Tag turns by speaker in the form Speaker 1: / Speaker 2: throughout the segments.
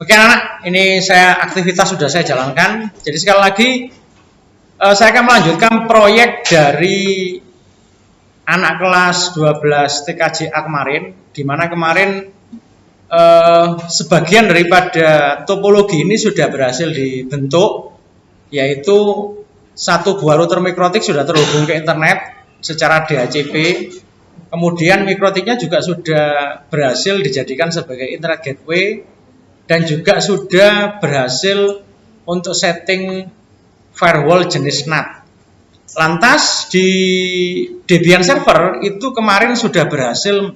Speaker 1: Oke anak, ini aktivitas sudah saya jalankan. Jadi sekali lagi saya akan melanjutkan proyek dari anak kelas 12 TKJA kemarin, di mana kemarin sebagian daripada topologi ini sudah berhasil dibentuk, yaitu satu buah router mikrotik sudah terhubung ke internet secara DHCP. Kemudian mikrotiknya juga sudah berhasil dijadikan sebagai internet gateway dan juga sudah berhasil untuk setting firewall jenis NAT. Lantas di Debian server itu kemarin sudah berhasil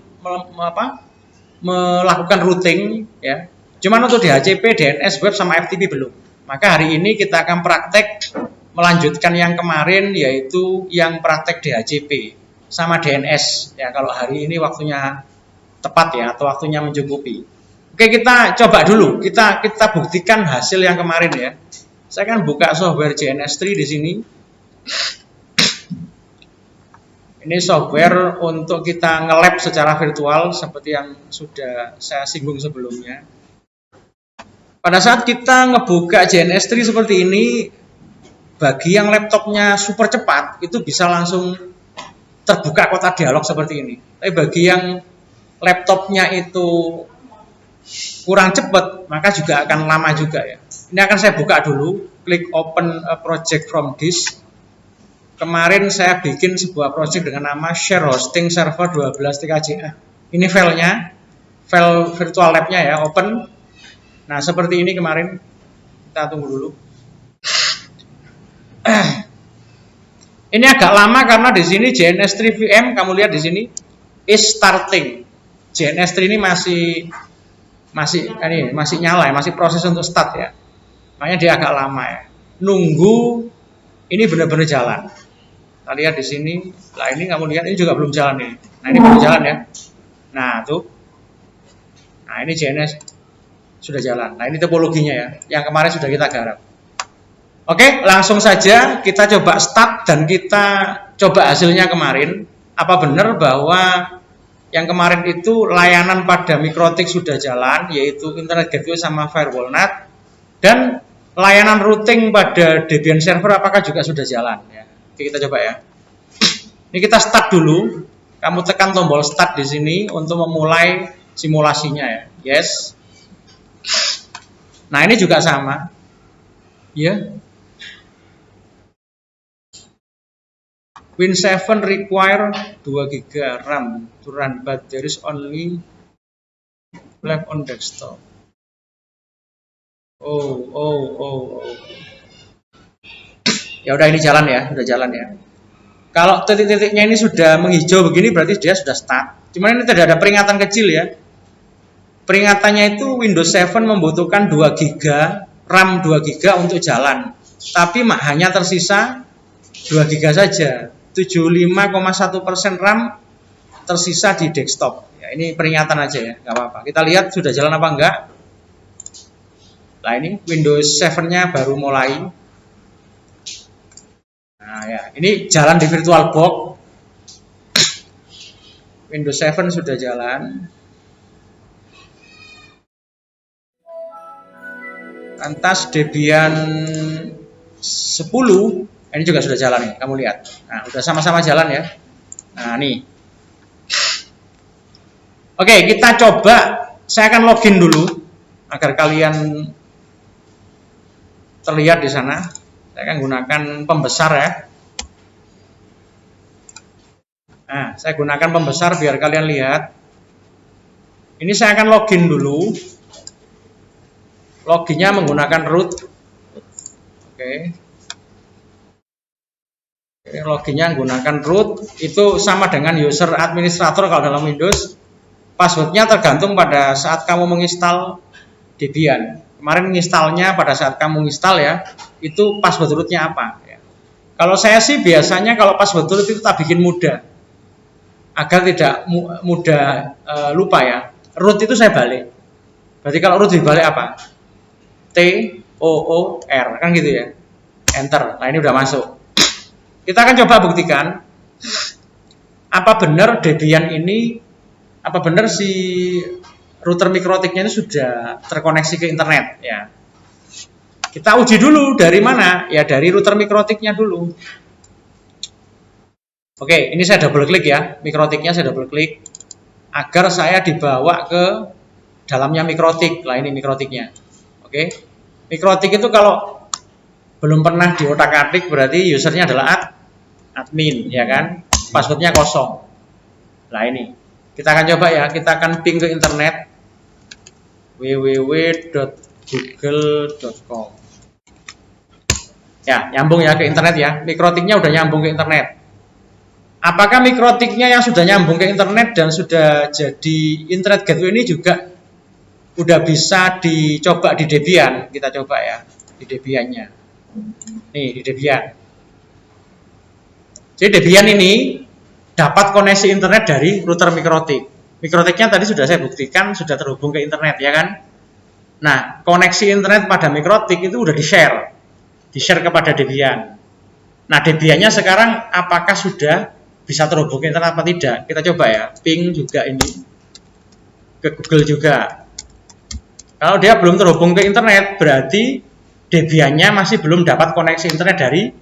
Speaker 1: melakukan routing ya. Cuman untuk DHCP, DNS, web sama FTP belum. Maka hari ini kita akan praktek melanjutkan yang kemarin, yaitu yang praktek DHCP sama DNS ya, kalau hari ini waktunya tepat ya, atau waktunya mencukupi. Oke, kita coba dulu, kita buktikan hasil yang kemarin ya. Saya akan buka software JNS3 di sini. Ini software untuk kita nge-lab secara virtual seperti yang sudah saya singgung sebelumnya. Pada saat kita ngebuka JNS3 seperti ini, bagi yang laptopnya super cepat, itu bisa langsung terbuka kotak dialog seperti ini. Tapi bagi yang laptopnya itu kurang cepat, maka juga akan lama juga ya. Ini akan saya buka dulu, klik open a project from disk. Kemarin saya bikin sebuah project dengan nama share hosting server 12 TKJA. Ini filenya, file virtual lab-nya ya, open. Nah, seperti ini kemarin. Kita tunggu dulu. Ini agak lama karena di sini JNS3 VM, kamu lihat di sini is starting. JNS3 ini masih nyala ya, masih proses untuk start ya. Makanya dia agak lama ya. Nunggu ini benar-benar jalan. Kita lihat di sini. Nah, ini kamu lihat ini juga belum jalan nih. Nah, ini belum jalan ya. Nah, tuh. Nah, ini JNS sudah jalan. Nah, ini topologinya ya. Yang kemarin sudah kita garap. Oke, langsung saja kita coba start dan kita coba hasilnya kemarin. Apa benar bahwa yang kemarin itu layanan pada mikrotik sudah jalan, yaitu internet gateway sama firewall NAT, dan layanan routing pada Debian server apakah juga sudah jalan ya. Oke, kita coba ya. Ini kita start dulu. Kamu tekan tombol start di sini untuk memulai simulasinya ya. Yes. Nah, ini juga sama. Ya. Win7 require 2 GB RAM to run, but there is only left on desktop. Oh. Ya udah, ini jalan ya, udah jalan ya. Kalau titik-titiknya ini sudah menghijau begini berarti dia sudah start. Cuman ini tidak ada peringatan kecil ya. Peringatannya itu Windows 7 membutuhkan 2 GB RAM 2 GB untuk jalan. Tapi hanya tersisa 2 GB saja. 75,1% RAM tersisa di desktop. Ya, ini peringatan aja ya, nggak apa-apa. Kita lihat sudah jalan apa enggak. Nah, ini Windows 7-nya baru mulai. Nah, ya, ini jalan di VirtualBox. Windows 7 sudah jalan. Lantas Debian 10 ini juga sudah jalan nih, kamu lihat. Nah, udah sama-sama jalan ya. Nah, nih. Oke, kita coba. Saya akan login dulu agar kalian terlihat di sana. Saya akan gunakan pembesar ya. Nah, saya gunakan pembesar biar kalian lihat. Ini saya akan login dulu. Loginnya menggunakan root. Oke. Loginnya menggunakan root, itu sama dengan user administrator kalau dalam Windows. Passwordnya tergantung pada saat kamu menginstal Debian. Kemarin menginstalnya pada saat kamu menginstal ya, itu password rootnya apa ya. Kalau saya sih biasanya kalau password root itu tak bikin mudah, agar tidak mudah lupa ya. Root itu saya balik. Berarti kalau root dibalik apa? TOOR kan gitu ya. Enter. Nah, ini udah masuk. Kita akan coba buktikan apa benar Debian ini, apa benar si router mikrotiknya ini sudah terkoneksi ke internet ya. Kita uji dulu dari mana? Ya dari router mikrotiknya dulu. Oke, ini saya double klik ya, mikrotiknya saya double klik agar saya dibawa ke dalamnya mikrotik. Lah ini mikrotiknya. Oke. Mikrotik itu kalau belum pernah diotak-atik berarti usernya adalah admin ya kan. Passwordnya kosong. Nah ini. Kita akan coba ya, kita akan ping ke internet www.google.com. Ya, nyambung ya ke internet ya. Mikrotiknya udah nyambung ke internet. Apakah mikrotiknya yang sudah nyambung ke internet dan sudah jadi internet gateway ini juga udah bisa dicoba di Debian? Kita coba ya di Debiannya. Nih di Debian. Jadi Debian ini dapat koneksi internet dari router mikrotik. Mikrotiknya tadi sudah saya buktikan sudah terhubung ke internet ya kan. Nah koneksi internet pada mikrotik itu udah di-share kepada Debian. Nah Debiannya sekarang apakah sudah bisa terhubung ke internet apa tidak? Kita coba ya, ping juga ini ke Google juga. Kalau dia belum terhubung ke internet, berarti Debiannya masih belum dapat koneksi internet dari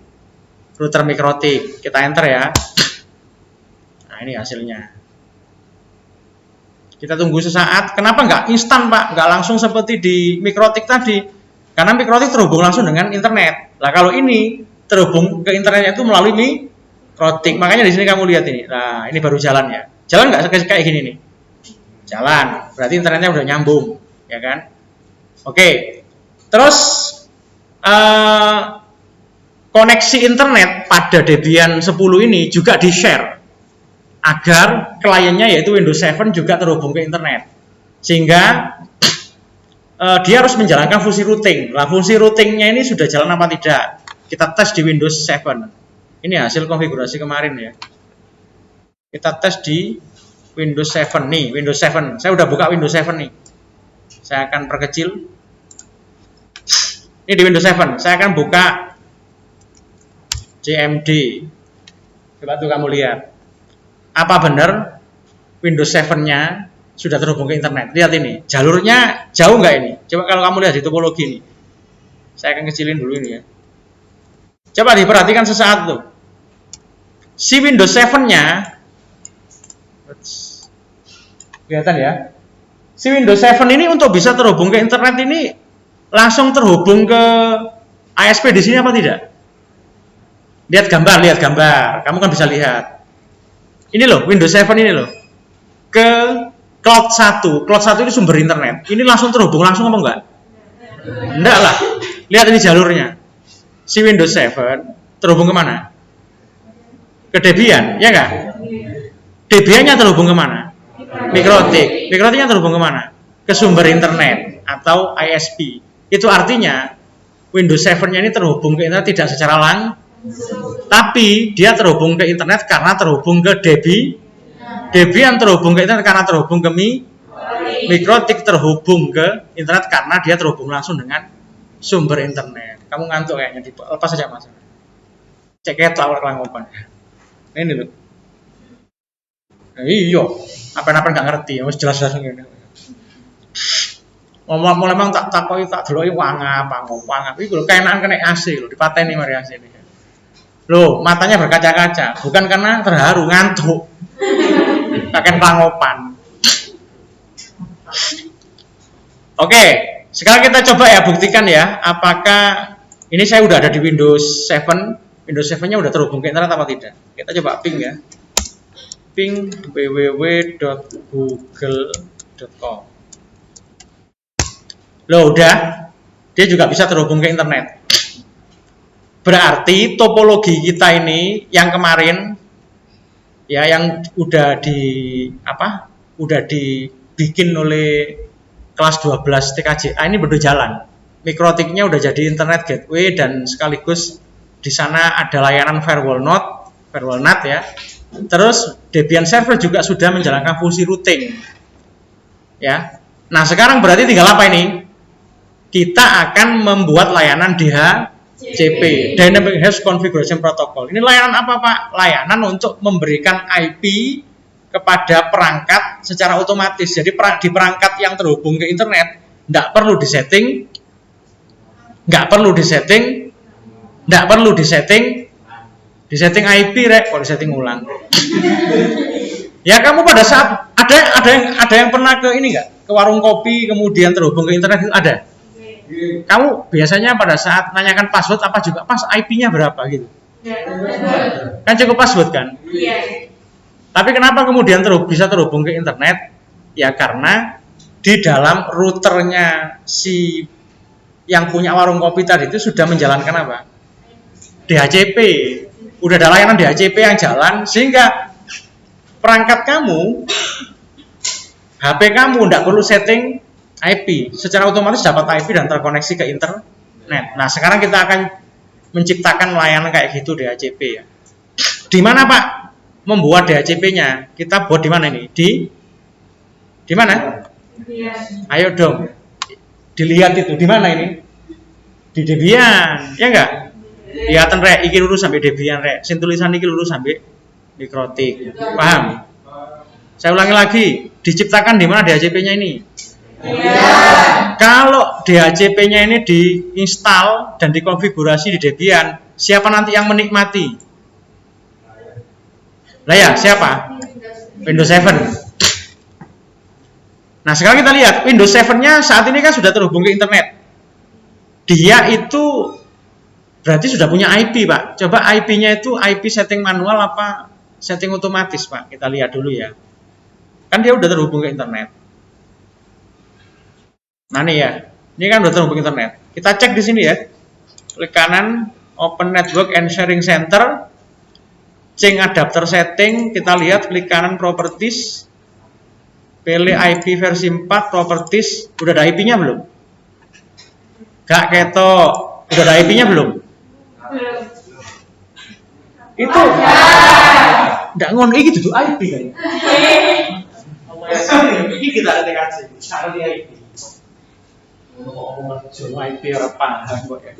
Speaker 1: router mikrotik. Kita enter ya. Nah ini hasilnya. Kita tunggu sesaat. Kenapa nggak instan Pak? Nggak langsung seperti di mikrotik tadi? Karena mikrotik terhubung langsung dengan internet. Nah kalau ini terhubung ke internetnya itu melalui mikrotik. Makanya di sini kamu lihat ini. Nah ini baru jalan ya. Jalan nggak kayak gini nih? Jalan. Berarti internetnya udah nyambung, ya kan? Oke. Terus koneksi internet pada Debian 10 ini juga di-share agar kliennya yaitu Windows 7 juga terhubung ke internet. Sehingga dia harus menjalankan fungsi routing. Nah, fungsi routingnya ini sudah jalan apa tidak? Kita tes di Windows 7. Ini hasil konfigurasi kemarin ya. Kita tes di Windows 7 nih, Windows 7. Saya udah buka Windows 7 nih. Saya akan perkecil. Ini di Windows 7. Saya akan buka CMD. Coba tuh kamu lihat. Apa benar Windows 7-nya sudah terhubung ke internet? Lihat ini. Jalurnya jauh nggak ini? Coba kalau kamu lihat di topologi ini. Saya akan kecilin dulu ini ya. Coba diperhatikan sesaat tuh. Si Windows 7-nya kelihatan ya. Si Windows 7 ini untuk bisa terhubung ke internet ini langsung terhubung ke ISP di sini apa tidak? Lihat gambar. Kamu kan bisa lihat. Ini loh, Windows 7 ini loh. Ke Cloud 1. Cloud 1 ini sumber internet. Ini langsung terhubung langsung apa enggak? Enggak lah. Lihat ini jalurnya. Si Windows 7 terhubung kemana? Ke Debian, ya enggak? Debiannya terhubung kemana? Mikrotik. Mikrotiknya terhubung kemana? Ke sumber internet atau ISP. Itu artinya Windows 7-nya ini terhubung ke internet tidak secara tapi dia terhubung ke internet karena terhubung ke Debian terhubung ke internet karena terhubung ke mikrotik terhubung ke internet karena dia terhubung langsung dengan sumber internet. Kamu ngantuk kayaknya, lepas saja mas. Cek itu awal kelangkopan. Ini loh. Iya, apa-apa nggak ngerti, harus jelas-jelas ngene. Mulai memang tak takoki tak deloki wangap. Iku lho keenakan kena AC lho, dipateni mari AC ini. Loh, matanya berkaca-kaca, bukan karena terharu, ngantuk. Kakek kelangkopan. Oke, sekarang kita coba ya buktikan ya, apakah ini saya udah ada di Windows 7, Windows 7-nya udah terhubung ke internet apa tidak. Kita coba ping ya. Ping www.google.com. Loh udah, dia juga bisa terhubung ke internet. Berarti topologi kita ini yang kemarin ya yang udah dibikin oleh kelas 12 TKJA ini benar jalan. Mikrotiknya udah jadi internet gateway dan sekaligus di sana ada layanan firewall NAT ya. Terus Debian server juga sudah menjalankan fungsi routing. Ya. Nah, sekarang berarti tinggal apa ini? Kita akan membuat layanan DHCP, Dynamic Host Configuration Protocol. Ini layanan apa, Pak? Layanan untuk memberikan IP kepada perangkat secara otomatis. Jadi di perangkat yang terhubung ke internet nggak perlu disetting, disetting IP rek, kok disetting ulang. Ya kamu pada saat ada yang pernah ke ini nggak, ke warung kopi kemudian terhubung ke internet itu ada? Kamu biasanya pada saat nanyakan password apa juga pas IP-nya berapa gitu? Kan cukup password kan? Tapi kenapa kemudian bisa terhubung ke internet? Ya karena di dalam routernya si yang punya warung kopi tadi itu sudah menjalankan apa? DHCP. Udah ada layanan DHCP yang jalan sehingga perangkat kamu, HP kamu tidak perlu setting IP, secara otomatis dapat IP dan terkoneksi ke internet. Nah, sekarang kita akan menciptakan layanan kayak gitu DHCP ya. Di mana Pak? Membuat DHCP-nya. Kita buat di mana ini? Di mana? Ayo dong. Dilihat itu di mana ini? Di Debian, ya enggak? Lihatan rek, iki lurus sampai Debian rek. Sing tulisan iki lurus sampai Mikrotik. Paham? Saya ulangi lagi, diciptakan di mana DHCP-nya ini? Kalau DHCP-nya ini diinstal dan dikonfigurasi di Debian, siapa nanti yang menikmati? Lah ya, siapa? Windows 7. Nah, sekarang kita lihat Windows 7-nya saat ini kan sudah terhubung ke internet. Dia itu berarti sudah punya IP, Pak. Coba IP-nya itu IP setting manual apa setting otomatis, Pak? Kita lihat dulu ya. Kan dia udah terhubung ke internet. Nah nih ya, ini kan udah terhubung ke internet. Kita cek di sini ya. Klik kanan, Open Network and Sharing Center, change adapter setting. Kita lihat klik kanan Properties, pilih IP versi 4 Properties. Udah ada IP-nya belum? Gak ketok. Udah ada IP-nya belum? Itu nggak ngono iki dudu IP kan? Ini kita ada TKC, cara dia IP. Cuma IP orang paham kok ya.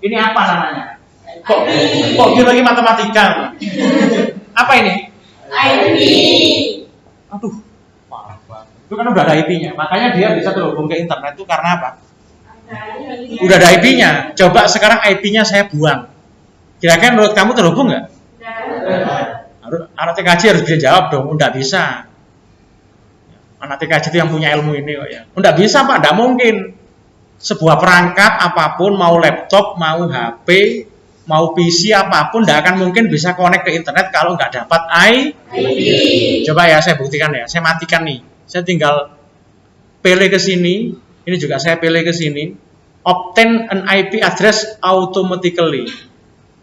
Speaker 1: Ini apa namanya? Kok dia lagi matematika? Apa ini? IP. Aduh, itu kan udah ada IP-nya. Makanya dia bisa terhubung ke internet itu karena apa? Udah ada IP-nya. Coba sekarang IP-nya saya buang. Kira-kira menurut kamu terhubung nggak? Anak TKJ harus bisa jawab dong. Nggak bisa. Anak TKJ itu yang punya ilmu ini kok ya. Nggak bisa Pak, nggak mungkin. Sebuah perangkat apapun, mau laptop, mau HP, mau PC apapun, nggak akan mungkin bisa connect ke internet kalau nggak dapat IP. Coba ya saya buktikan ya. Saya matikan nih. Saya tinggal pilih ke sini. Ini juga saya pilih ke sini. Obtain an IP address automatically.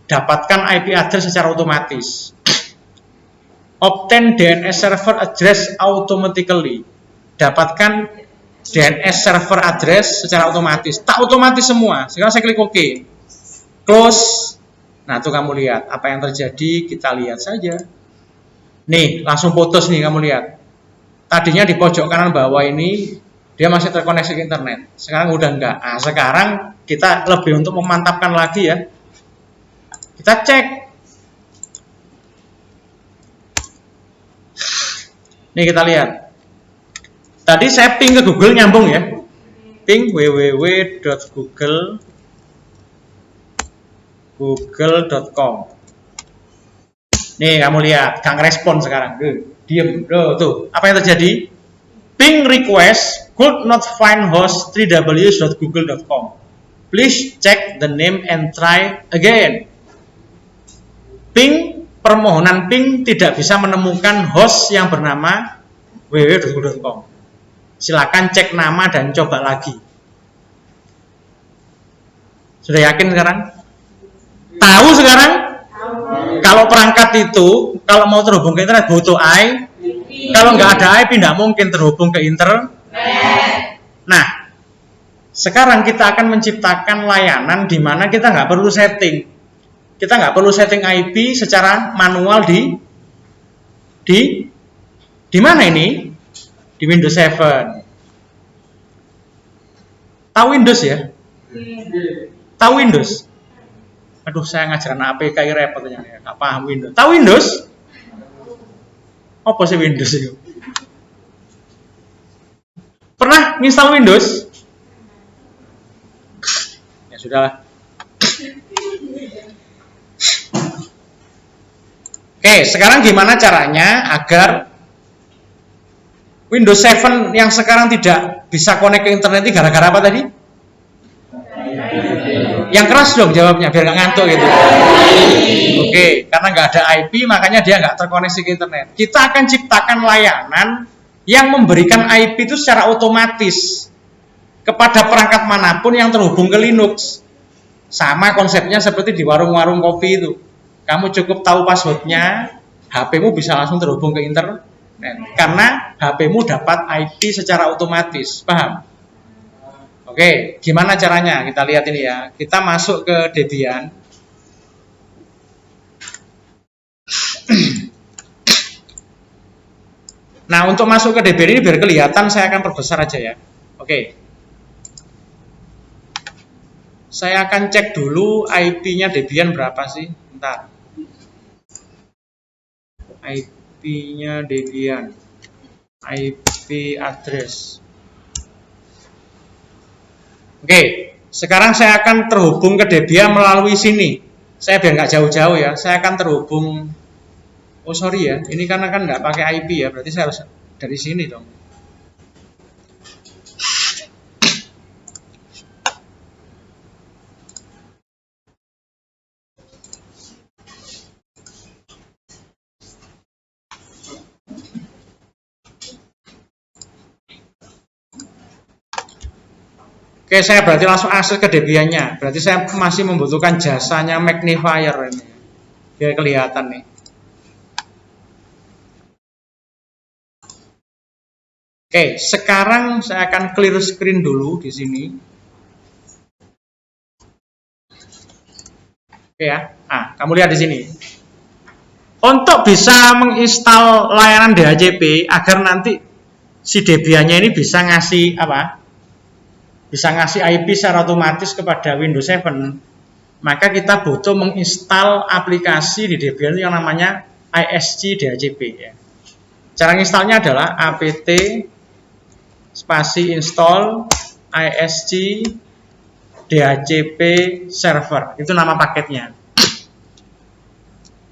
Speaker 1: Dapatkan IP address secara otomatis. Obtain DNS server address automatically. Dapatkan DNS server address secara otomatis. Tak otomatis semua. Sekarang saya klik OK. Close. Nah, tuh kamu lihat apa yang terjadi. Kita lihat saja. Nih, langsung putus nih kamu lihat. Tadinya di pojok kanan bawah ini dia masih terkoneksi ke internet. Sekarang udah enggak. Nah, sekarang kita lebih untuk memantapkan lagi ya. Kita cek. Nih kita lihat. Tadi saya ping ke Google nyambung ya. Ping www.google.com. Nih kamu lihat, gak ngerespon sekarang. Diem. Tuh, apa yang terjadi? Ping request could not find host www.google.com. Please check the name and try again. Ping, permohonan ping tidak bisa menemukan host yang bernama www.google.com. Silakan cek nama dan coba lagi. Sudah yakin sekarang? Tahu sekarang? Kalau perangkat itu, kalau mau terhubung ke internet butuh IP. Kalau nggak ada IP, tidak mungkin terhubung ke internet. Nah, sekarang kita akan menciptakan layanan di mana kita nggak perlu setting. Kita nggak perlu setting IP secara manual di mana ini? Di Windows 7. Tahu Windows ya? Tahu Windows? Aduh, saya ngajaran APK repot ternyata. Nggak paham Windows. Tahu Windows? Apa sih Windows itu? Pernah install Windows? Ya sudahlah. Oke, sekarang gimana caranya agar Windows 7 yang sekarang tidak bisa connect ke internet ini gara-gara apa tadi? Yang keras dong jawabnya biar nggak ngantuk gitu. Oke, karena nggak ada IP makanya dia nggak terkoneksi ke internet. Kita akan ciptakan layanan yang memberikan IP itu secara otomatis kepada perangkat manapun yang terhubung ke Linux. Sama konsepnya seperti di warung-warung kopi itu. Kamu cukup tahu passwordnya, HP-mu bisa langsung terhubung ke internet. Karena HP-mu dapat IP secara otomatis. Paham? Oke, gimana caranya? Kita lihat ini ya. Kita masuk ke Debian. Nah, untuk masuk ke Debian ini biar kelihatan, saya akan perbesar aja ya. Oke. Saya akan cek dulu IP-nya Debian berapa sih? Bentar. IP-nya Debian. IP address. Oke, sekarang saya akan terhubung ke Debian melalui sini. Saya biar nggak jauh-jauh ya, saya akan terhubung. Oh sorry ya, ini karena kan nggak pakai IP ya, berarti saya harus dari sini dong. Oke, saya berarti langsung akses ke Debian-nya. Berarti saya masih membutuhkan jasanya magnifier ini. Biar kelihatan nih. Oke, sekarang saya akan clear screen dulu di sini. Oke ya. Nah, kamu lihat di sini. Untuk bisa menginstal layanan DHCP agar nanti si Debian-nya ini bisa ngasih apa? Bisa ngasih IP secara otomatis kepada Windows 7, maka kita butuh menginstal aplikasi di Debian yang namanya ISG DHCP ya. Cara installnya adalah apt spasi install ISG DHCP server, itu nama paketnya.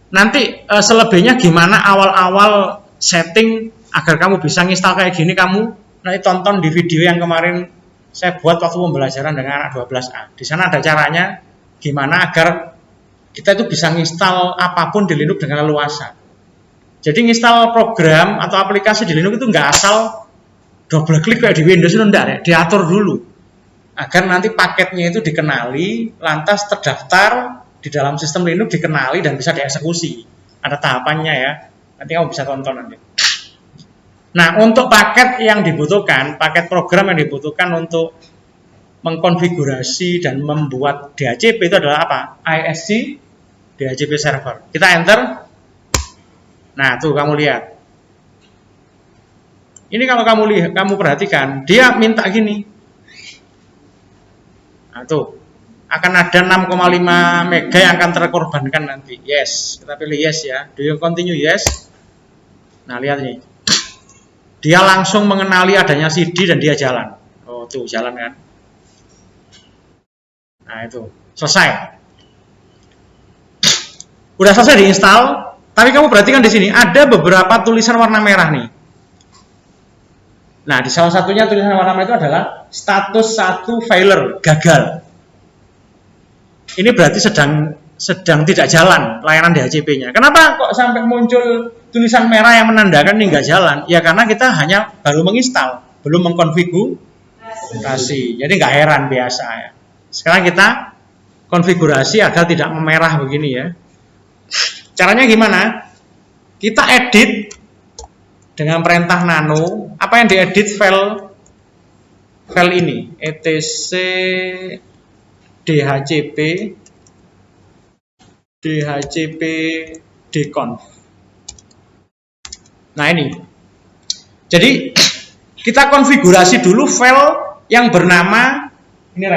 Speaker 1: Nanti selebihnya gimana awal-awal setting agar kamu bisa nginstal kayak gini, kamu nanti tonton di video yang kemarin saya buat waktu pembelajaran dengan anak 12A. Di sana ada caranya gimana agar kita itu bisa nginstal apapun di Linux dengan leluasa. Jadi nginstal program atau aplikasi di Linux itu nggak asal double klik kayak di Windows itu enggak ya, diatur dulu. Agar nanti paketnya itu dikenali, lantas terdaftar di dalam sistem Linux, dikenali dan bisa dieksekusi. Ada tahapannya ya. Nanti kamu bisa tonton nanti. Nah, untuk paket yang dibutuhkan, paket program yang dibutuhkan untuk mengkonfigurasi dan membuat DHCP itu adalah apa? ISG DHCP server. Kita enter. Nah, tuh kamu lihat. Ini kalau kamu perhatikan, dia minta gini. Nah, tuh. Akan ada 6,5 mega yang akan terkorbankan nanti. Yes, kita pilih yes ya. Do you continue? Yes. Nah, lihat nih. Dia langsung mengenali adanya CD dan dia jalan. Oh, tuh jalan kan. Nah, itu. Selesai. Udah selesai diinstal, tapi kamu perhatikan di sini ada beberapa tulisan warna merah nih. Nah, di salah satunya tulisan warna merah itu adalah status 1 failure, gagal. Ini berarti sedang tidak jalan layanan DHCP-nya. Kenapa kok sampai muncul tulisan merah yang menandakan ini nggak jalan? Ya karena kita hanya baru menginstal, belum mengkonfigurasi. Jadi nggak heran biasa ya. Sekarang kita konfigurasi agar tidak memerah begini ya. Caranya gimana? Kita edit dengan perintah nano. Apa yang diedit? File ini, etc DHCP dconf. Nah ini. Jadi kita konfigurasi dulu file yang bernama ini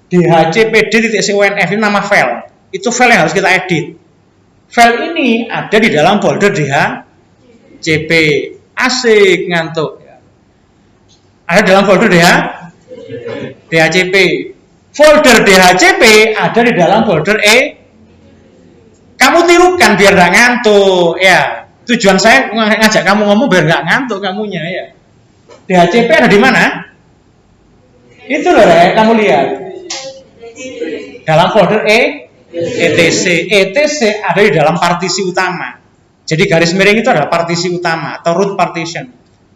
Speaker 1: dhcpd.conf, ini nama file. Itu file yang harus kita edit. File ini ada di dalam folder DHCP. Asik ngantuk. Ada dalam folder DHCP. Folder DHCP ada di dalam folder Kamu tirukan biar nggak ngantuk ya. Tujuan saya ngajak kamu ngomong biar nggak ngantuk kamunya ya. DHCP ada di mana? Itu loh kamu lihat. Dalam folder ETC. ETC ada di dalam partisi utama. Jadi garis miring itu adalah partisi utama atau root partition.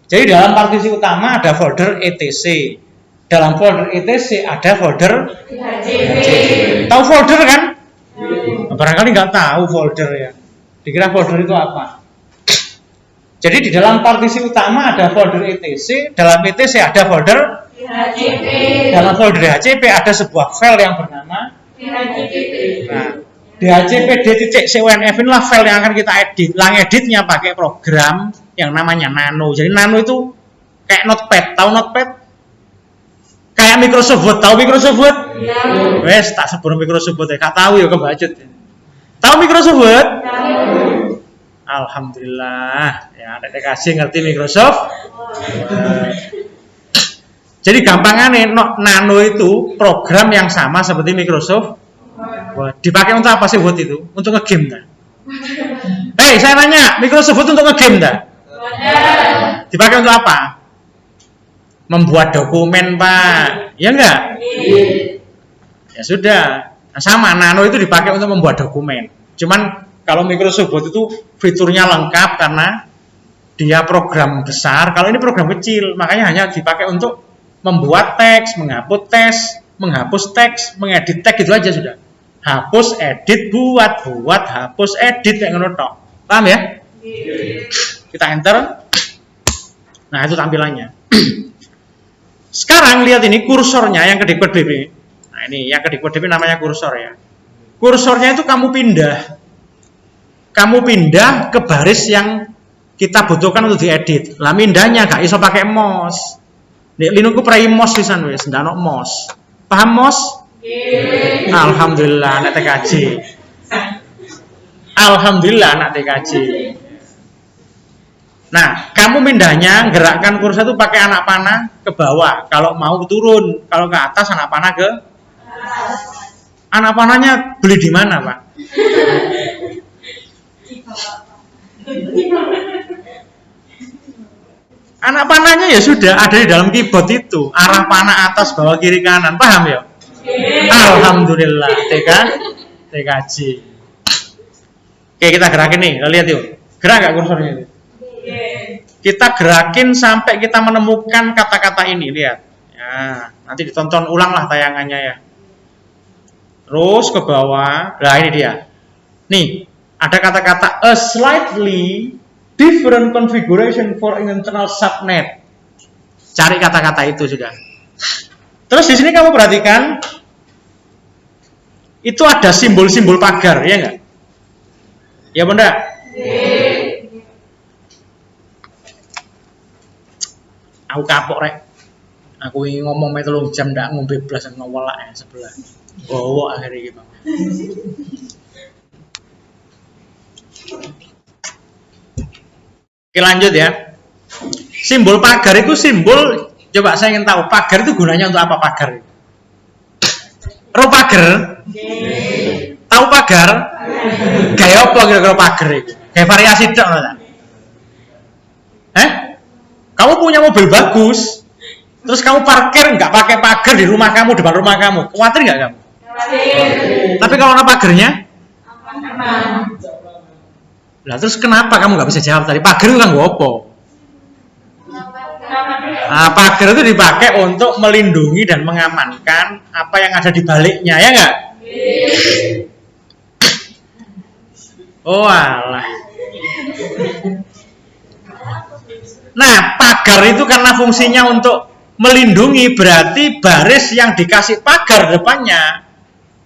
Speaker 1: Jadi dalam partisi utama ada folder ETC. Dalam folder ETC ada folder DHCP. Tahu folder kan? Barangkali nggak tahu folder ya. Dikira folder itu apa? Jadi di dalam partisi utama ada folder ETC, dalam ETC ada folder DHCP. Dalam folder DHCP ada sebuah file yang bernama DHCP. Nah, DHCP D.CONF inilah file yang akan kita edit. Lang editnya pakai program yang namanya Nano. Jadi Nano itu kayak Notepad. Tahu Notepad? Kayak Microsoft Word. Tahu Microsoft Word? Ya. Wes tak sebut Microsoft Word. Gak tahu ya kebacut. Tahu Microsoft Word? Tahu. Alhamdulillah. Ya, Adik kasih ngerti Microsoft. Jadi gampangnya Nano itu program yang sama seperti Microsoft. Dipakai untuk apa sih Word itu? Untuk nge-game kan? Hei, saya nanya, Microsoft Word untuk nge-game kan? Dipakai untuk apa? Membuat dokumen, Pak. Ya enggak? Ya sudah. Nah, sama, Nano itu dipakai untuk membuat dokumen. Cuman kalau Microsoft Word itu fiturnya lengkap karena dia program besar. Kalau ini program kecil, makanya hanya dipakai untuk membuat teks, menghapus teks, mengedit teks gitu aja sudah. Hapus, edit, buat, hapus, edit kayak ngono tok. Paham ya? Kita enter. Nah, itu tampilannya. Sekarang lihat ini kursornya yang kedikbud DP. Nah, ini yang kedikbud DP namanya kursor ya. Kursornya itu kamu pindah ke baris yang kita butuhkan untuk diedit. Lah mindahnya gak iso pakai mouse. Nek linungku prei mouse pisan wis, ndak ono mouse. Paham mouse? Alhamdulillah anak TKJ. Alhamdulillah anak TKJ. Nah, kamu mindahnya gerakkan kursor itu pakai anak panah ke bawah. Kalau mau turun, kalau ke atas anak panah ke atas. Anak panahnya beli di mana, Pak? Anak panahnya ya sudah ada di dalam keyboard itu. Arah panah atas, bawah, kiri, kanan. Paham ya? Alhamdulillah, TKJ. Oke, kita gerakin nih. Lihat yuk. Gerak nggak kursornya itu? Kita gerakin sampai kita menemukan kata-kata ini. Lihat. Ya, nanti ditonton ulang lah tayangannya ya. Terus ke bawah. Nah, ini dia. Nih, ada kata-kata a slightly different configuration for an internal subnet. Cari kata-kata itu sudah. Terus di sini kamu perhatikan itu ada simbol-simbol pagar, ya enggak? Ya bunda? Aku kapok rek. Aku ingin ngomong 3 jam ndak ngombe blas ngowelak ya sebelah. Bawa akhirnya gitu. Oke lanjut ya. Simbol pagar itu simbol. Coba saya ingin tahu pagar itu gunanya untuk apa pagar? Roh pagar? Tahu pagar? Kayak apa kira-kira pagar itu? Kayak variasi dok nggak? Kamu punya mobil bagus, terus kamu parkir nggak pakai pagar di rumah kamu, depan rumah kamu, khawatir nggak kamu? Tapi kalau ada pagarnya? Lah terus kenapa kamu nggak bisa jawab tadi? Pagar itu kan gue apa? Nah, pagar itu dipakai untuk melindungi dan mengamankan apa yang ada di baliknya, ya nggak? Oh alah. Nah, pagar itu karena fungsinya untuk melindungi, berarti baris yang dikasih pagar depannya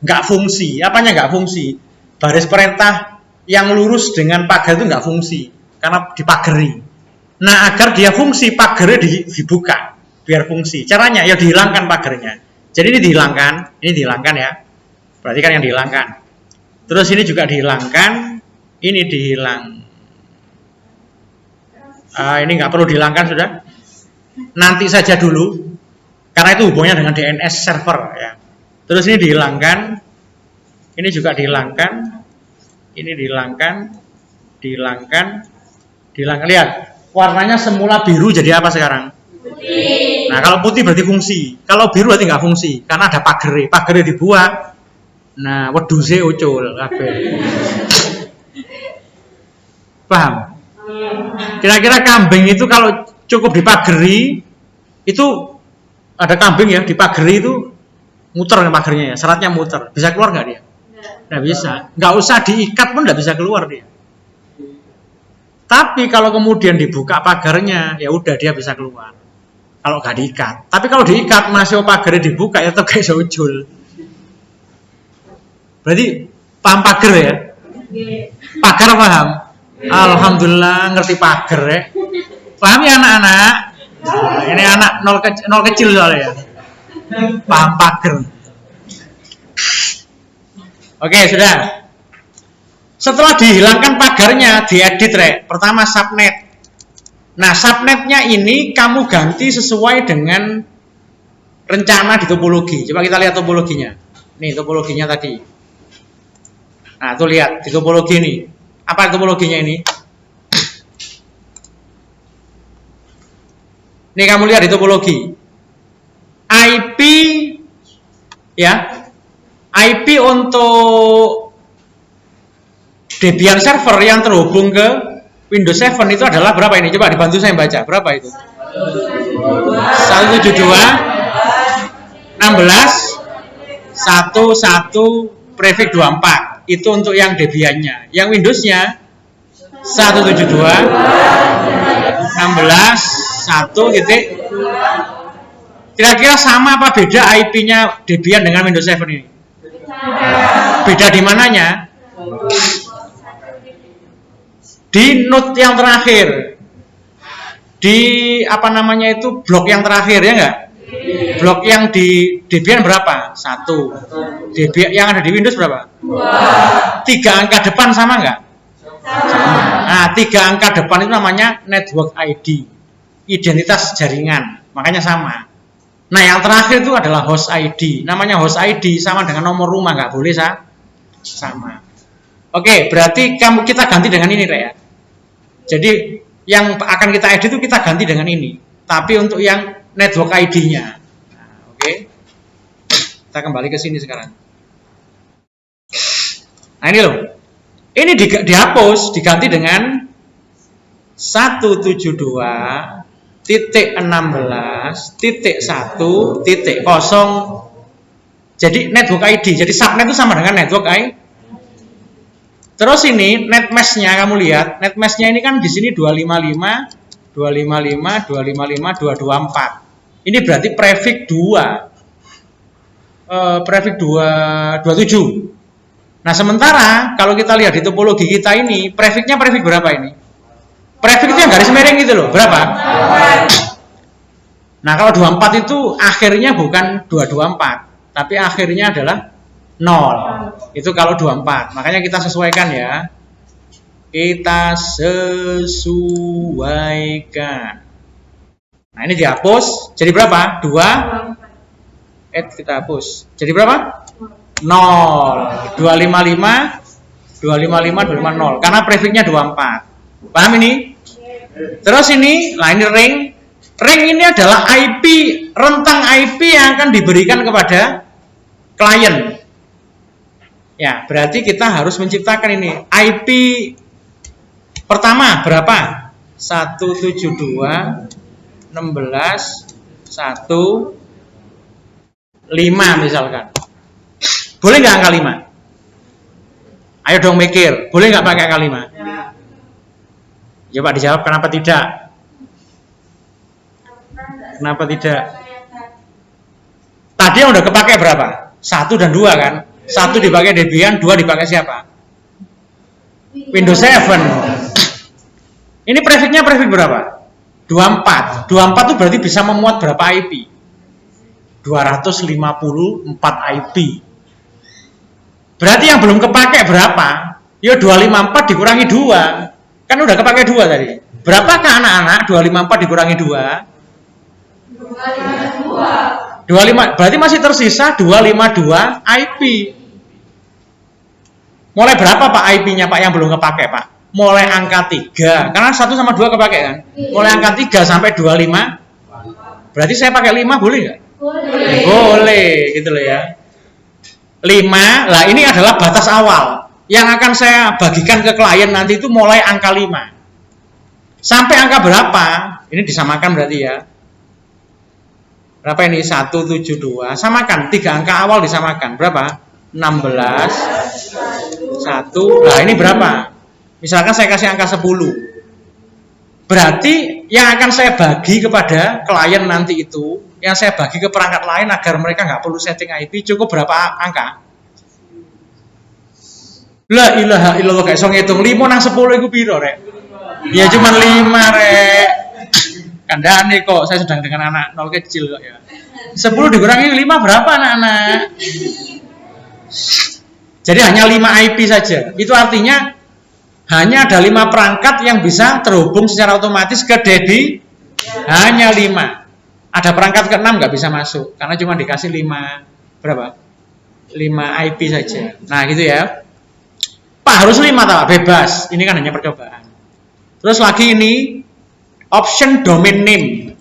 Speaker 1: nggak fungsi. Apanya nggak fungsi? Baris perintah yang lurus dengan pagar itu nggak fungsi karena dipagari. Nah, agar dia fungsi, pagarnya dibuka biar fungsi. Caranya ya dihilangkan pagarnya. Jadi ini dihilangkan ya. Berarti kan yang dihilangkan. Terus ini juga dihilangkan, ini dihilang. Ini nggak perlu dihilangkan sudah. Nanti saja dulu, karena itu hubungannya dengan DNS server ya. Terus ini dihilangkan, ini juga dihilangkan, ini dihilangkan. Lihat, warnanya semula biru jadi apa sekarang? Putih. Nah kalau putih berarti fungsi, kalau biru berarti nggak fungsi, karena ada pagere dibuat. Nah wedhuse ucul kabeh. Paham? Kira-kira kambing itu kalau cukup dipageri, itu ada kambing ya dipageri itu muter pagernya ya, seratnya muter, bisa keluar nggak dia? Nggak bisa, nggak usah diikat pun nggak bisa keluar dia. Tapi kalau kemudian dibuka pagarnya, ya udah dia bisa keluar. Kalau nggak diikat. Tapi kalau diikat masih pagarnya dibuka ya tetap kayak sojul. Berarti paham pagar ya? Pagar paham? Alhamdulillah ngerti pagar ya. Paham ya anak-anak? Ini anak nol kecil soalnya ya. Paham pagar. Oke sudah. Setelah dihilangkan pagarnya, diedit pertama subnet. Nah subnetnya ini kamu ganti sesuai dengan rencana di topologi. Coba kita lihat topologinya. Nih topologinya tadi. Nah tuh lihat di topologi ini. Apa topologinya ini? Nih kamu lihat di topologi. IP ya. IP untuk Debian server yang terhubung ke Windows 7 itu adalah berapa ini? Coba dibantu saya baca. Berapa itu? 172 16 11 prefix 24. Itu untuk yang Debiannya. Yang Windowsnya 172 16 1 titik. Kira-kira sama apa beda IP-nya Debian dengan Windows 7 ini? Beda di mananya? Di node yang terakhir, di apa namanya itu blok yang terakhir ya enggak? Blok yang di Debian berapa? 1. Debian yang ada di Windows berapa? 3 angka depan sama enggak? Sama. Nah 3 angka depan itu namanya network ID, identitas jaringan, makanya sama. Nah yang terakhir itu adalah host ID, namanya host ID sama dengan nomor rumah, nggak boleh sama. Oke, berarti kita ganti dengan ini ya. Jadi yang akan kita edit itu kita ganti dengan ini. Tapi untuk yang network ID-nya. Nah, oke. Kita kembali ke sini sekarang. Nah ini loh. Ini dihapus, diganti dengan 172.16.1.0. Jadi network ID. Jadi subnet itu sama dengan network ID. Terus ini net mesh-nya kamu lihat, net mesh-nya ini kan di sini 255, 255, 255, 224. Ini berarti prefix 2. Prefix 27. Nah, sementara kalau kita lihat di topologi kita ini, prefixnya prefix berapa ini? Prefix itu yang garis miring gitu loh, berapa? Nah, kalau 24 itu akhirnya bukan 224, tapi akhirnya adalah 0. Itu kalau 24. Makanya kita sesuaikan ya. Kita sesuaikan. Nah, ini dihapus. Jadi berapa? 2. Kita hapus. Jadi berapa? 0. 255 255 250. Karena prefixnya 24. Paham ini? Terus ini, nah ini ring. Ring ini adalah IP, rentang IP yang akan diberikan kepada klien. Ya, berarti kita harus menciptakan ini. IP pertama berapa? 172.16.1.5 misalkan. Boleh nggak angka 5? Ayo dong mikir. Boleh nggak pakai angka 5? Coba dijawab kenapa tidak? Kenapa tidak? Tadi yang udah kepake berapa? 1 dan 2 kan? 1 dipakai Debian, 2 dipakai siapa? Windows 7. Ini prefixnya prefix berapa? 24. 24 itu berarti bisa memuat berapa IP? 254 IP. Berarti yang belum kepake berapa? Ya 254 dikurangi 2. Kan udah kepake 2 tadi. Berapakah anak-anak? 254 dikurangi 2? 25. Berarti masih tersisa 252 IP. Mulai berapa Pak IP-nya Pak yang belum kepake Pak? Mulai angka 3. Karena 1 sama 2 kepake kan? Mulai angka 3 sampai 25. Berarti saya pakai 5 boleh nggak? Boleh, gitu loh ya. 5, lah ini adalah batas awal. Yang akan saya bagikan ke klien nanti itu mulai angka 5. Sampai angka berapa? Ini disamakan berarti ya. Berapa ini? 172. Samakan, 3 angka awal disamakan. Berapa? 16. 1. Nah ini berapa? Misalkan saya kasih angka 10. Berarti yang akan saya bagi kepada klien nanti itu, yang saya bagi ke perangkat lain agar mereka nggak perlu setting IP, cukup berapa angka? La ilaha illallah, kayak so ngitung 5 nang 10 itu piro rek? Ya cuma 5 rek. Kandhane kok saya sedang dengan anak 0 kecil kok ya. 10 dikurangi 5 berapa anak-anak? Jadi hanya 5 IP saja. Itu artinya hanya ada 5 perangkat yang bisa terhubung secara otomatis ke Dedi. Hanya 5. Ada perangkat ke-6 nggak bisa masuk karena cuma dikasih 5 berapa? 5 IP saja. Nah gitu ya. Pak harus 5 tak? Bebas. Ini kan hanya percobaan. Terus lagi ini option domain name.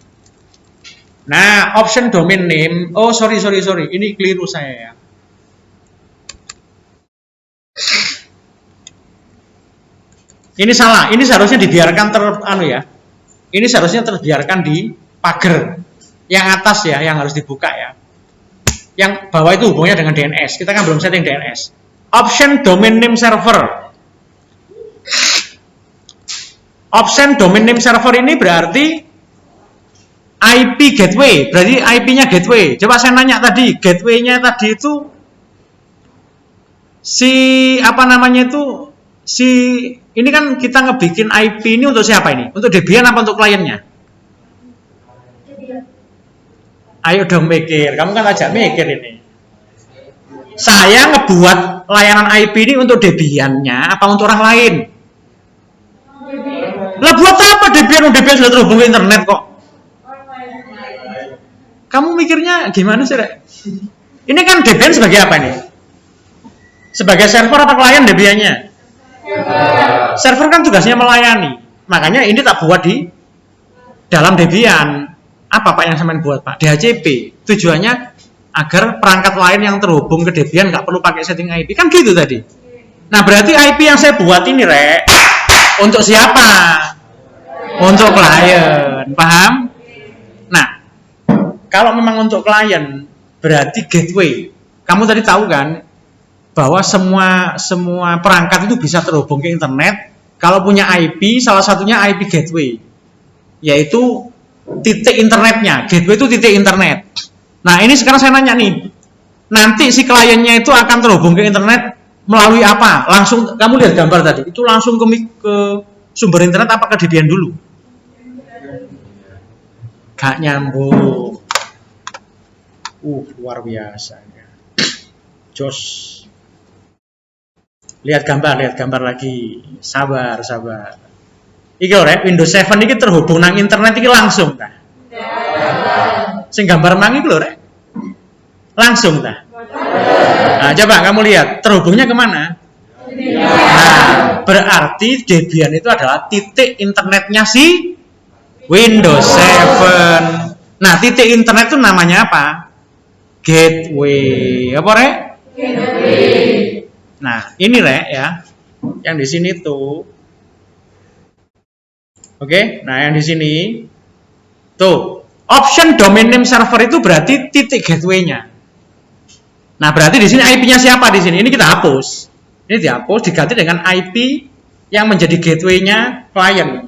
Speaker 1: Nah, option domain name. Oh, sorry. Ini keliru saya ya. Ini salah. Ini seharusnya dibiarkan Ini seharusnya terbiarkan di pagar. Yang atas ya, yang harus dibuka ya. Yang bawah itu hubungannya dengan DNS. Kita kan belum setting DNS. Option domain name server. Option domain name server ini berarti IP gateway. Berarti IP-nya gateway. Coba saya nanya tadi, gateway-nya tadi itu ini kan kita ngebikin IP ini untuk siapa ini? Untuk Debian apa untuk kliennya? Ayo dong mikir, kamu kan ajak mikir ini. Saya ngebuat layanan IP ini untuk Debiannya apa untuk orang lain? Lah buat apa Debian? Debian sudah terhubung ke internet kok. Kamu mikirnya gimana sih, Rek? Ini kan Debian sebagai apa nih? Sebagai server apa klien Debiannya? Server kan tugasnya melayani. Makanya ini tak buat di dalam Debian. Apa Pak yang sampean buat Pak? DHCP. Tujuannya agar perangkat lain yang terhubung ke Debian nggak perlu pakai setting IP. Kan gitu tadi. Nah berarti IP yang saya buat ini Rek, untuk siapa? Untuk klien. Paham? Nah, kalau memang untuk klien berarti gateway. Kamu tadi tahu kan bahwa semua perangkat itu bisa terhubung ke internet kalau punya IP, salah satunya IP gateway, yaitu titik internetnya. Gateway itu titik internet. Nah ini sekarang saya nanya nih, nanti si kliennya itu akan terhubung ke internet melalui apa? Langsung, kamu lihat gambar tadi, itu langsung ke sumber internet apa ke Debian dulu? Gak nyambung. Luar biasa. Jos. Lihat gambar lagi. Sabar. Iki Rek, Windows 7 ini terhubung nang internet iki langsung ta? Sing gambar mang iki lho Rek. Langsung ta? Nah, coba kamu lihat, terhubungnya kemana? Nah, berarti Debian itu adalah titik internetnya si Windows 7. Nah, titik internet itu namanya apa? Gateway. Apa Rek? Gateway. Nah, ini Rek ya. Yang di sini tuh. Oke, nah yang di sini tuh option domain name server itu berarti titik gateway-nya. Nah, berarti di sini IP-nya siapa di sini? Ini kita hapus. Ini dihapus diganti dengan IP yang menjadi gateway-nya klien.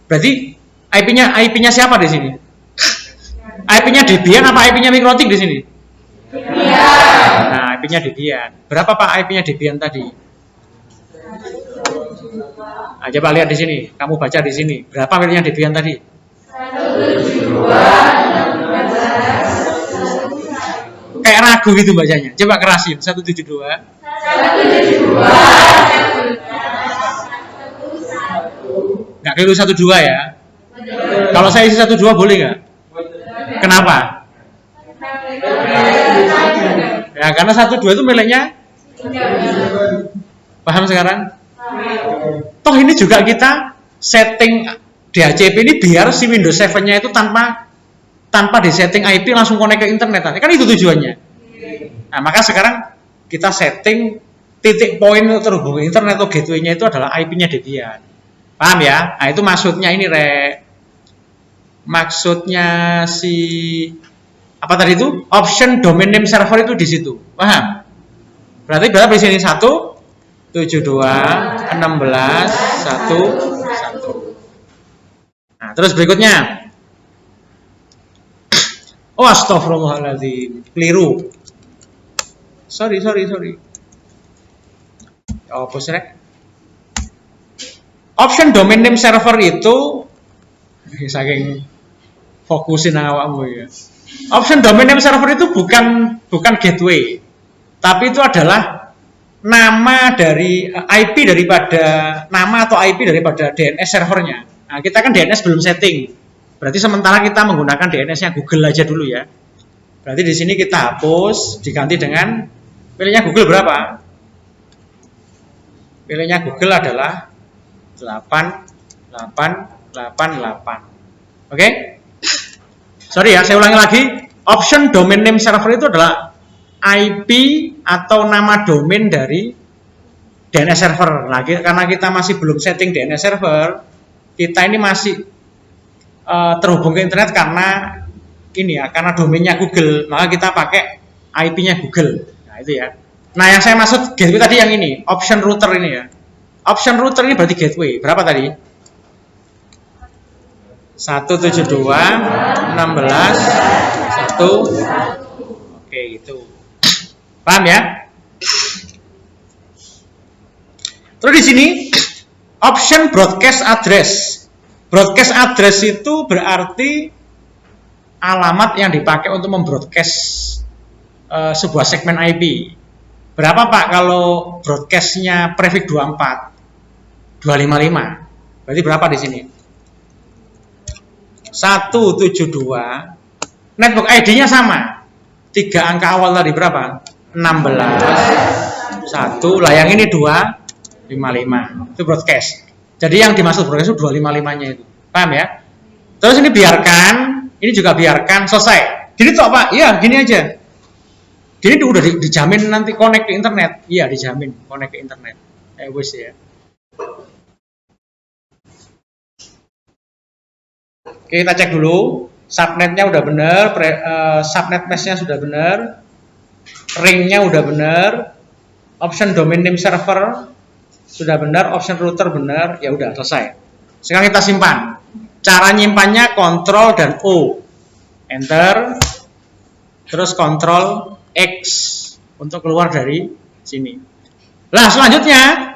Speaker 1: Berarti IP-nya siapa di sini? IP-nya Debian apa IP-nya Mikrotik di sini? Debian. Nah, IP-nya Debian. Berapa Pak IP-nya Debian tadi? Nah, coba lihat di sini. Kamu baca di sini. Berapa IP-nya Debian tadi? 172. Kayak ragu gitu bacanya. Coba kerasin. 172. Nggak Nggak keliru 12 ya. Kalau saya isi 12 boleh nggak? Kenapa? Ya karena 12 itu miliknya. Paham sekarang? Toh ini juga kita setting DHCP ini biar si Windows 7-nya itu tanpa di setting IP langsung connect ke internet. Kan itu tujuannya. Nah, maka sekarang kita setting titik poin terhubung internet atau gateway-nya itu adalah IP-nya Debian. Paham ya? Nah, itu maksudnya ini, maksudnya si apa tadi itu? Option domain name server itu di situ. Paham? Berarti berapa di sini? 1 72 16 1 1. Nah, terus berikutnya. Oh, astagfirullahaladzim. Keliru. Sorry. Oh, posrek. Option domain name server itu saking fokusin awakmu ya. Option domain name server itu bukan gateway, tapi itu adalah nama dari IP daripada nama atau IP daripada DNS servernya. Nah, kita kan DNS belum setting. Berarti sementara kita menggunakan DNS-nya Google aja dulu ya. Berarti di sini kita hapus, diganti dengan pilihnya Google berapa? Pilihnya Google adalah 8888. Oke? Sorry ya, saya ulangi lagi. Option domain name server itu adalah IP atau nama domain dari DNS server. Nah, karena kita masih belum setting DNS server, kita ini masih terhubung ke internet karena ini ya, karena domainnya Google, maka kita pakai IP-nya Google. Nah, itu ya. Nah, yang saya maksud gateway tadi yang ini, option router ini ya. Option router ini berarti gateway. Berapa tadi? 172 16 1. Oke, gitu. Paham ya? Terus di sini option broadcast address. Broadcast address itu berarti alamat yang dipakai untuk membroadcast sebuah segmen IP. Berapa Pak kalau broadcastnya prefix 24? 255. Berarti berapa di sini? 172. Network ID-nya sama. 3 angka awal tadi berapa? 16 1. Lah yang ini 255. Itu broadcast. Jadi yang dimaksud broadcast itu 255-nya itu. Paham ya? Terus ini ini juga biarkan selesai. Gini toh Pak? Iya, gini aja. Gini udah dijamin nanti connect ke internet. Iya, dijamin connect ke internet. Wes ya. Oke, kita cek dulu. Subnetnya udah bener, subnet mesh-nya sudah bener, ring-nya udah bener, option domain name server sudah benar, option router benar, ya udah selesai. Sekarang kita simpan. Cara nyimpannya Ctrl dan O, Enter, terus Ctrl X untuk keluar dari sini. Nah, selanjutnya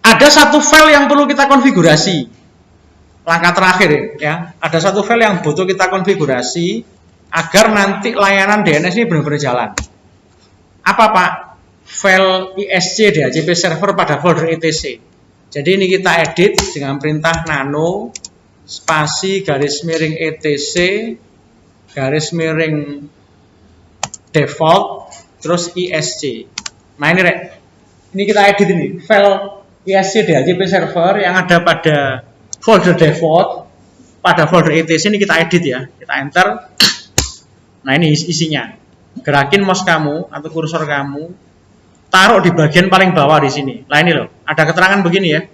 Speaker 1: ada satu file yang perlu kita konfigurasi. Langkah terakhir ya, ada satu file yang butuh kita konfigurasi agar nanti layanan DNS ini benar-benar jalan. Apa Pak? File ISC DHCP server pada folder etc. Jadi ini kita edit dengan perintah nano spasi garis miring etc garis miring default terus ISC. Nah ini ini kita edit ini file ISC DHCP server yang ada pada folder default pada folder etc ini kita edit ya, kita enter. Nah ini isinya. Gerakin mouse kamu atau kursor kamu, taruh di bagian paling bawah di sini. Nah ini loh, ada keterangan begini ya.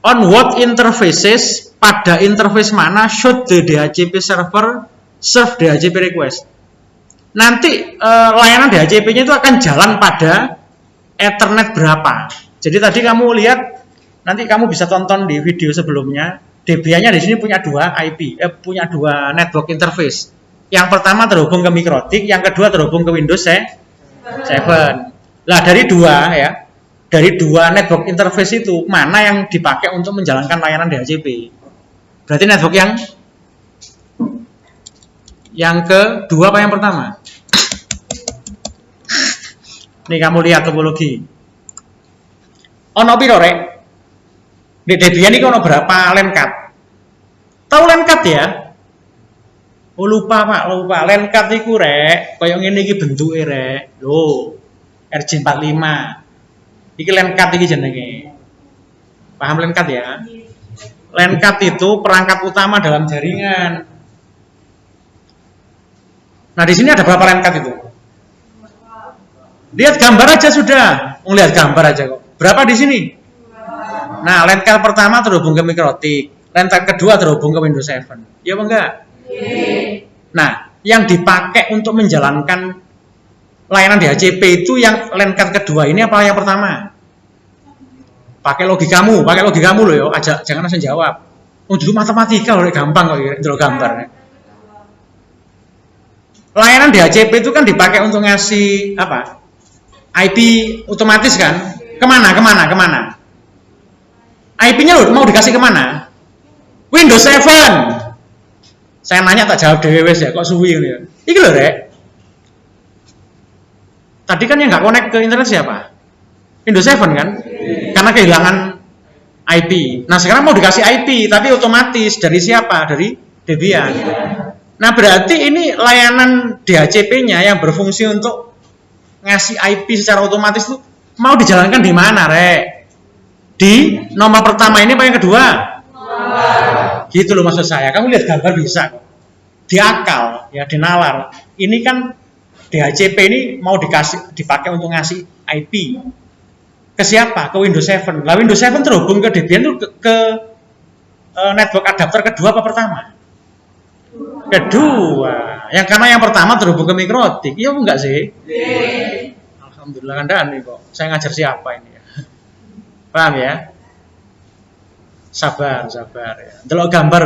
Speaker 1: On what interfaces, pada interface mana should the DHCP server serve DHCP request. Nanti layanan DHCP-nya itu akan jalan pada Ethernet berapa. Jadi tadi kamu lihat, nanti kamu bisa tonton di video sebelumnya. Debian-nya di sini punya dua IP, punya dua network interface. Yang pertama terhubung ke Mikrotik, yang kedua terhubung ke Windows 7. Lah dari dua network interface itu mana yang dipakai untuk menjalankan layanan DHCP? Berarti network yang kedua apa yang pertama? Nih kamu lihat topologi. Ono piro rek? Di Debian ini ono berapa LANCard? Tahu LANCard ya? Oh lupa Pak, lupa. LANCard iku rek, koyo ngene iki bentuke rek. Lho, RJ45. Iki LANCard iki jenenge. Paham LANCard ya? LANCard itu perangkat utama dalam jaringan. Nah, di sini ada berapa LANCard itu? Lihat gambar aja sudah. Lihat gambar aja kok. Berapa di sini? Nah, LANCard pertama terhubung ke mikrotik. LANCard kedua terhubung ke Windows 7. Iya apa enggak? Nah, yang dipakai untuk menjalankan layanan DHCP itu yang LANCard kedua ini apa yang pertama? Pakai logikamu loh yo, aja jangan langsung jawab. Oh, dulu matematika loh, gampang kok ini gambar. Layanan DHCP itu kan dipakai untuk ngasih apa? IP otomatis kan? Kemana? IP-nya loh mau dikasih kemana? Windows 7. Saya nanya tak jawab dewe wes ya, kok suwi ini ya. Iki loh rek. Tadi kan yang nggak connect ke internet siapa? Windows 7 kan? Karena kehilangan IP. Nah sekarang mau dikasih IP, tapi otomatis dari siapa? Dari Debian. Nah berarti ini layanan DHCP-nya yang berfungsi untuk ngasih IP secara otomatis itu mau dijalankan di mana, rek? Di nomor pertama ini apa yang kedua? Gitu loh maksud saya. Kamu lihat gambar bisa kok. Diakal, ya dinalar. Ini kan DHCP ini mau dipakai untuk ngasih IP. Ke siapa? Ke Windows 7. Lah Windows 7 terhubung ke Debian itu ke network adapter kedua apa pertama? Kedua. Yang karena yang pertama terhubung ke mikrotik. Iya enggak sih? Alhamdulillah kandaan nih kok. Saya ngajar siapa ini ya? Paham ya? Sabar ya. Delok gambar.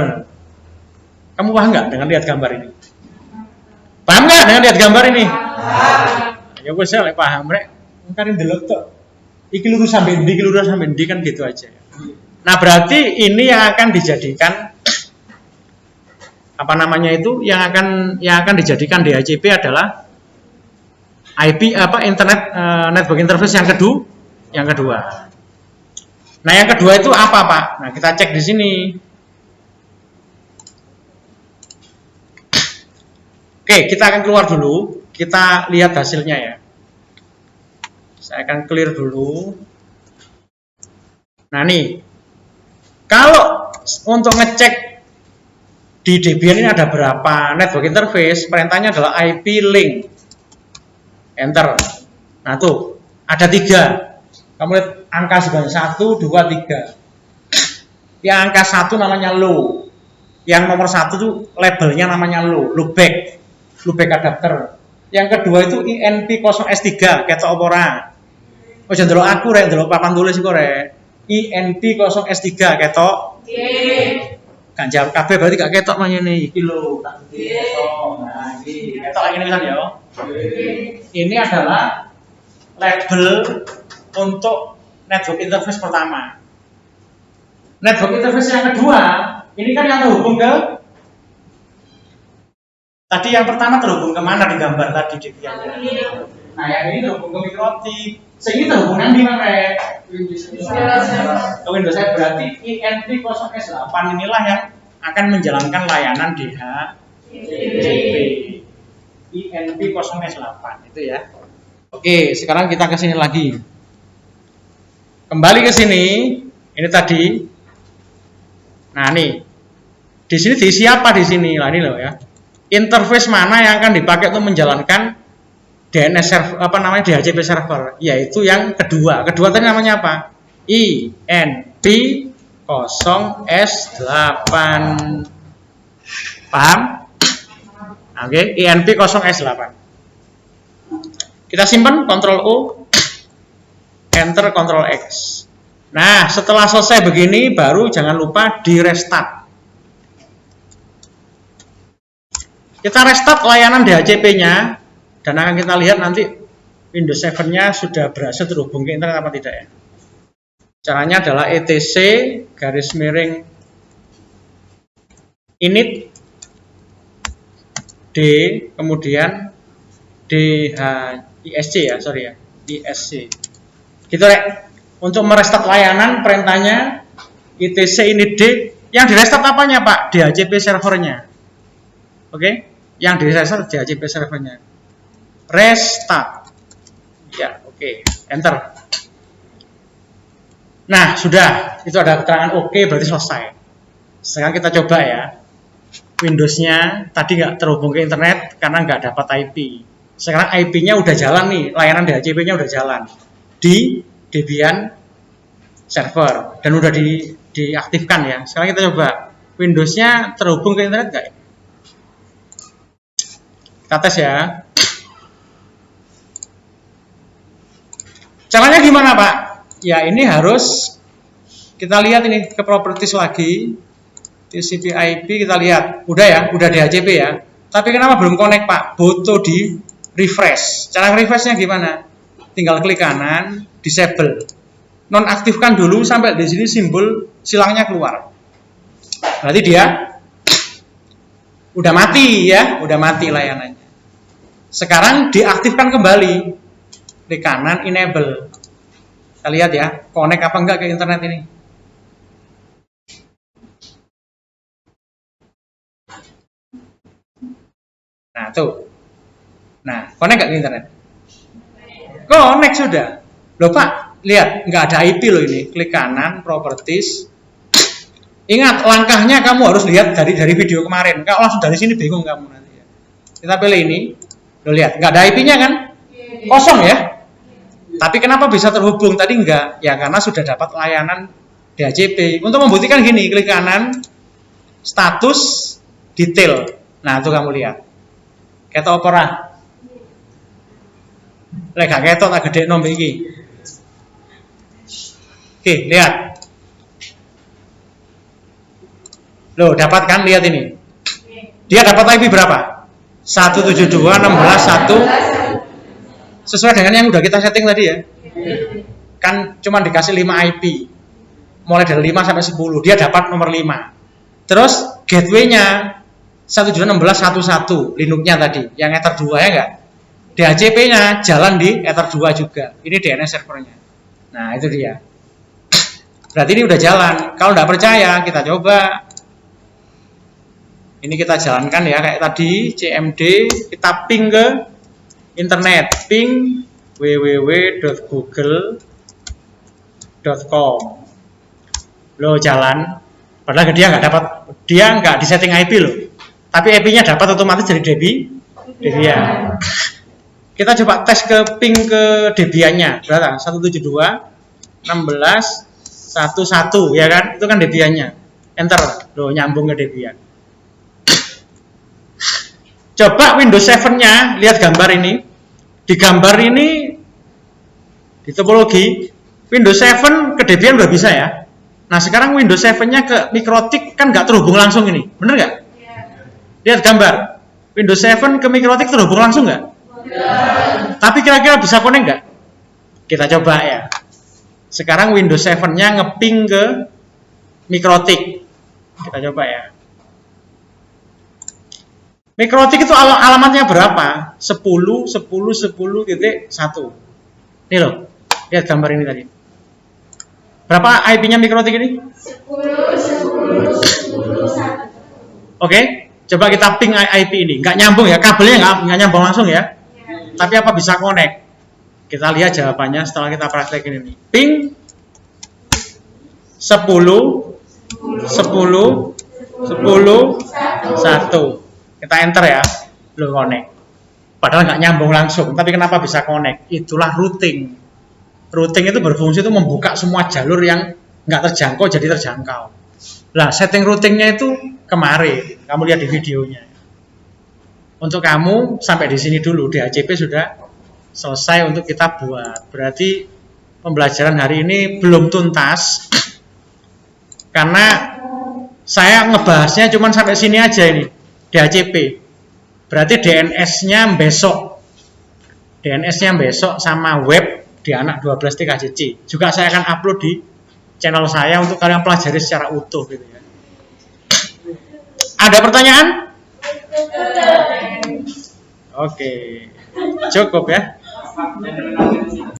Speaker 1: Kamu paham nggak dengan lihat gambar ini? Paham nggak dengan lihat gambar ini? Ya wes saya paham rek. Mungkin delok tuh. Iki lurus sampai ndi kan gitu aja. Nah berarti ini yang akan dijadikan apa namanya itu yang akan dijadikan DHCP adalah IP internet network interface yang kedua. Nah, yang kedua itu apa, Pak? Nah, kita cek di sini. Oke, kita akan keluar dulu. Kita lihat hasilnya ya. Saya akan clear dulu. Nah, nih. Kalau untuk ngecek di Debian ini ada berapa network interface, perintahnya adalah IP link. Enter. Nah, tuh. Ada 3. Kamu lihat angka sebanyak 1, 2, 3. Yang angka 1 namanya low. Yang nomor 1 itu labelnya namanya loopback adapter. Yang kedua itu INP0S3, ketok apa ora? Oh jangan delok aku rek, delok papan tulis iku rek. INP0S3 ketok. Nggih. Kan jawab kabeh berarti gak ketok mangene iki lho, tak ketok. Nah, iki ketok lagi ini ya. Ini adalah label untuk network interface pertama. Network interface yang kedua, ini kan yang terhubung ke tadi yang pertama terhubung kemana di gambar tadi Debiannya. Nah yang ini terhubung ke mikrotik. Sehingga terhubungan di mana? Ke Windows 7 berarti INP0S8 inilah yang akan menjalankan layanan DHCP. INP0S8 itu ya. Oke, sekarang kita ke sini lagi. Kembali ke sini, ini tadi. Nah, nih. Di sini diisi apa di sini? Lah ini loh ya. Interface mana yang akan dipakai untuk menjalankan DNS server DHCP server, yaitu yang kedua. Kedua tadi namanya apa? INP0S8. Paham? Oke, INP0S8. Kita simpan Ctrl O, Enter Ctrl X. Nah, setelah selesai begini, baru jangan lupa di restart. Kita restart layanan DHCP-nya, dan akan kita lihat nanti Windows 7-nya sudah berhasil terhubung ke internet apa tidak ya. Caranya adalah etc /init d kemudian DHISC ya, sorry ya, ISC. Gitu rek. Untuk merestart layanan perintahnya ITC ini D. Yang di restart apanya Pak? DHCP servernya. Oke, yang di restart DHCP servernya. Restart. Ya, oke. Enter. Nah, sudah. Itu ada keterangan oke, berarti selesai. Sekarang kita coba ya. Windows-nya tadi nggak terhubung ke internet karena nggak dapat IP. Sekarang IP-nya udah jalan nih, layanan DHCP-nya udah jalan di Debian server dan udah diaktifkan ya. Sekarang kita coba Windows-nya terhubung ke internet nggak? Kita tes ya. Caranya gimana Pak? Ya ini harus kita lihat ini ke properties lagi. TCP IP kita lihat, udah ya, udah DHCP ya. Tapi kenapa belum connect Pak? Butuh di refresh. Cara refreshnya gimana? Tinggal klik kanan, disable, nonaktifkan dulu sampai di sini simbol silangnya keluar. Berarti dia udah mati ya, udah mati layanannya. Sekarang diaktifkan kembali, klik kanan, enable. Kita lihat ya, connect apa enggak ke internet ini. Nah, tuh. Nah, connect nggak ke internet? Connect sudah. Loh Pak, lihat, nggak ada IP loh ini. Klik kanan, properties. Ingat, langkahnya kamu harus lihat dari video kemarin. Kalau langsung dari sini bingung kamu nanti. Kita pilih ini. Loh lihat, nggak ada IP-nya kan? Kosong ya? Tapi kenapa bisa terhubung? Tadi enggak. Ya karena sudah dapat layanan DHCP. Untuk membuktikan gini, klik kanan, status, detail. Nah, itu kamu lihat. Ketok apa ora? Lek gak ketok tak gedekno mbek iki. Oke, lihat. Loh, dapat kan lihat ini. Dia dapat IP berapa? 172.16.1 sesuai dengan yang udah kita setting tadi ya. Kan cuma dikasih 5 IP. Mulai dari 5 sampai 10, dia dapat nomor 5. Terus gateway-nya 172.16.1.1 Linux-nya tadi, yang Ether 2 ya enggak? DHCP-nya jalan di Ether 2 juga. Ini DNS servernya. Nah, itu dia. Berarti ini udah jalan. Kalau nggak percaya, kita coba. Ini kita jalankan ya kayak tadi, CMD, kita ping ke internet, ping www.google.com. Loh, jalan. Padahal dia nggak disetting IP loh. Tapi IP-nya dapat otomatis dari Debian. Kita coba tes ke ping ke Debian-nya. Berapa? 172.16.1.1 ya kan? Itu kan Debian-nya. Enter. Loh, nyambung ke Debian. Coba Windows 7-nya, lihat gambar ini. Di gambar ini di topologi Windows 7 ke Debian udah bisa ya. Nah, sekarang Windows 7-nya ke Mikrotik kan nggak terhubung langsung ini. Bener nggak? Lihat gambar. Windows 7 ke Mikrotik terhubung langsung nggak? Tapi kira-kira bisa connect nggak? Kita coba ya. Sekarang Windows 7-nya ngeping ke Mikrotik. Kita coba ya. Mikrotik itu alamatnya berapa? 10.10.10.1. Ini loh. Lihat gambar ini tadi. Berapa IP-nya Mikrotik ini? 10.10.10.1. Oke. Coba kita ping IP ini, nggak nyambung ya, kabelnya nggak nyambung langsung ya. Tapi apa bisa connect? Kita lihat jawabannya setelah kita praktekin ini. Ping 10.10.10.1. Kita enter ya, lo connect. Padahal nggak nyambung langsung, tapi kenapa bisa connect? Itulah routing. Routing itu berfungsi itu membuka semua jalur yang nggak terjangkau jadi terjangkau. Nah, setting routingnya itu kemarin, kamu lihat di videonya. Untuk kamu sampai di sini dulu, DHCP sudah selesai untuk kita buat. Berarti pembelajaran hari ini belum tuntas karena saya ngebahasnya cuma sampai sini aja ini, DHCP. Berarti DNS-nya besok. DNS-nya besok sama web di anak 12 TKJC. Juga saya akan upload di channel saya untuk kalian pelajari secara utuh gitu ya. Ada pertanyaan? Oke. Cukup ya.